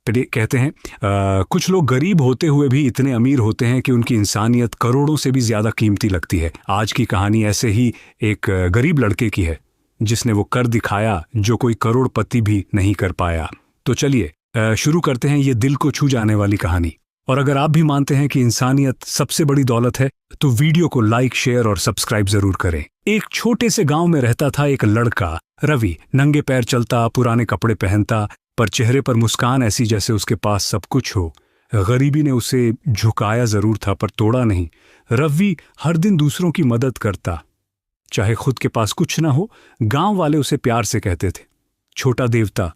कहते हैं कुछ लोग गरीब होते हुए भी इतने अमीर होते हैं कि उनकी इंसानियत करोड़ों से भी ज्यादा कीमती लगती है। आज की कहानी ऐसे ही एक गरीब लड़के की है जिसने वो कर दिखाया जो कोई करोड़पति भी नहीं कर पाया। तो चलिए शुरू करते हैं ये दिल को छू जाने वाली कहानी। और अगर आप भी मानते हैं कि इंसानियत सबसे बड़ी दौलत है तो वीडियो को लाइक, शेयर और सब्सक्राइब जरूर करें। एक छोटे से गांव में रहता था एक लड़का रवि। नंगे पैर चलता, पुराने कपड़े पहनता, पर चेहरे पर मुस्कान ऐसी जैसे उसके पास सब कुछ हो। गरीबी ने उसे झुकाया जरूर था पर तोड़ा नहीं। रवि हर दिन दूसरों की मदद करता, चाहे खुद के पास कुछ ना हो। गांव वाले उसे प्यार से कहते थे छोटा देवता।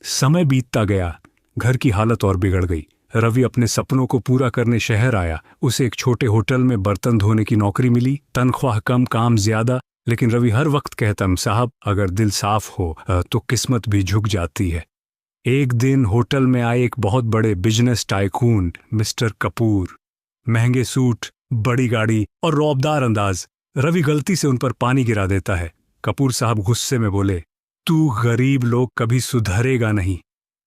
समय बीतता गया, घर की हालत और बिगड़ गई। रवि अपने सपनों को पूरा करने शहर आया। उसे एक छोटे होटल में बर्तन धोने की नौकरी मिली। तनख्वाह कम, काम ज्यादा, लेकिन रवि हर वक्त कहता, साहब अगर दिल साफ हो तो किस्मत भी झुक जाती है। एक दिन होटल में आए एक बहुत बड़े बिजनेस टाइकून मिस्टर कपूर। महंगे सूट, बड़ी गाड़ी और रौबदार अंदाज। रवि गलती से उन पर पानी गिरा देता है। कपूर साहब गुस्से में बोले, तू गरीब लोग कभी सुधरेगा नहीं।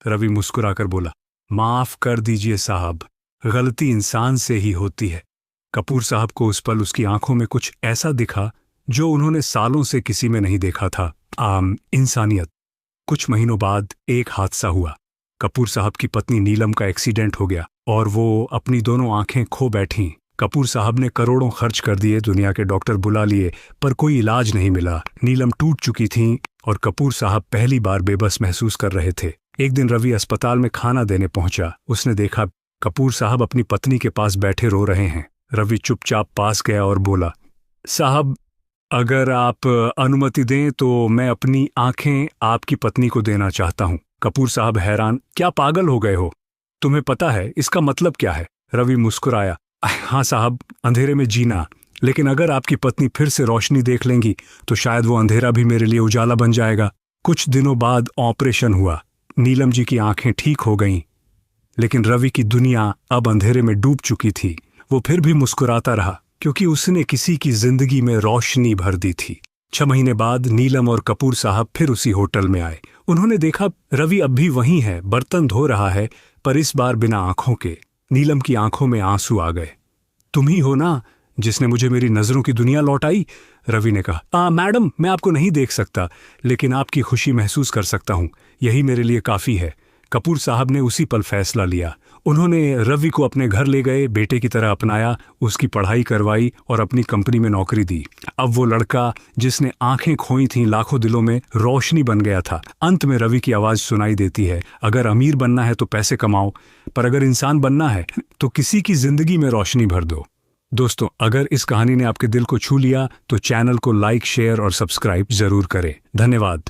रवि मुस्कुराकर बोला, माफ कर दीजिए साहब, गलती इंसान से ही होती है। कपूर साहब को उस पल उसकी आंखों में कुछ ऐसा दिखा जो उन्होंने सालों से किसी में नहीं देखा था, इंसानियत। कुछ महीनों बाद एक हादसा हुआ। कपूर साहब की पत्नी नीलम का एक्सीडेंट हो गया और वो अपनी दोनों आंखें खो बैठी। कपूर साहब ने करोड़ों खर्च कर दिए, दुनिया के डॉक्टर बुला लिए, पर कोई इलाज नहीं मिला। नीलम टूट चुकी थी और कपूर साहब पहली बार बेबस महसूस कर रहे थे। एक दिन रवि अस्पताल में खाना देने पहुंचा। उसने देखा कपूर साहब अपनी पत्नी के पास बैठे रो रहे हैं। रवि चुपचाप पास गया और बोला, साहब अगर आप अनुमति दें तो मैं अपनी आंखें आपकी पत्नी को देना चाहता हूं। कपूर साहब हैरान, क्या पागल हो गए हो? तुम्हें पता है इसका मतलब क्या है? रवि मुस्कुराया, हाँ साहब, अंधेरे में जीना, लेकिन अगर आपकी पत्नी फिर से रोशनी देख लेंगी तो शायद वो अंधेरा भी मेरे लिए उजाला बन जाएगा। कुछ दिनों बाद ऑपरेशन हुआ। नीलम जी की आंखें ठीक हो गईं, लेकिन रवि की दुनिया अब अंधेरे में डूब चुकी थी। वो फिर भी मुस्कुराता रहा क्योंकि उसने किसी की जिंदगी में रोशनी भर दी थी। 6 महीने बाद नीलम और कपूर साहब फिर उसी होटल में आए। उन्होंने देखा रवि अब भी वहीं है, बर्तन धो रहा है, पर इस बार बिना आंखों के। नीलम की आंखों में आंसू आ गए। तुम ही हो ना जिसने मुझे मेरी नजरों की दुनिया लौटाई? रवि ने कहा, मैडम मैं आपको नहीं देख सकता, लेकिन आपकी खुशी महसूस कर सकता हूं, यही मेरे लिए काफी है। कपूर साहब ने उसी पल फैसला लिया। उन्होंने रवि को अपने घर ले गए, बेटे की तरह अपनाया, उसकी पढ़ाई करवाई और अपनी कंपनी में नौकरी दी। अब वो लड़का जिसने आंखें खोई थीं लाखों दिलों में रोशनी बन गया था। अंत में रवि की आवाज सुनाई देती है, अगर अमीर बनना है तो पैसे कमाओ, पर अगर इंसान बनना है तो किसी की जिंदगी में रोशनी भर दो। दोस्तों, अगर इस कहानी ने आपके दिल को छू लिया तो चैनल को लाइक, शेयर और सब्सक्राइब जरूर करें। धन्यवाद।